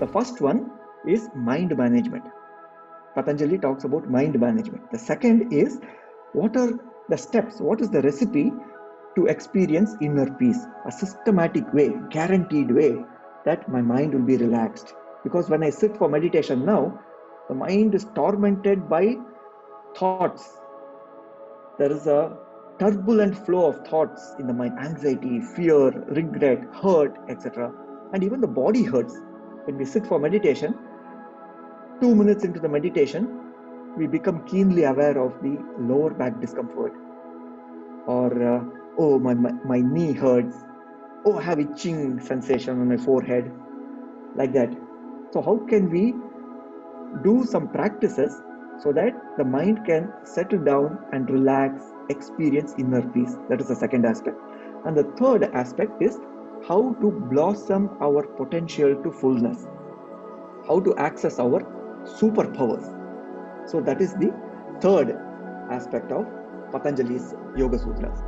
The first one is mind management. Patanjali talks about mind management. The second is, what are the steps, what is the recipe to experience inner peace? A systematic way, guaranteed way that my mind will be relaxed. Because when I sit for meditation now, the mind is tormented by thoughts. There is a turbulent flow of thoughts in the mind: anxiety, fear, regret, hurt, etc. And even the body hurts. When we sit for meditation, 2 minutes into the meditation, we become keenly aware of the lower back discomfort, or oh, my knee hurts, oh, I have itching sensation on my forehead, like that. So how can we do some practices so that the mind can settle down and relax, experience inner peace? That is the second aspect. And the third aspect is how to blossom our potential to fullness, how to access our superpowers. So that is the third aspect of Patanjali's Yoga Sutras.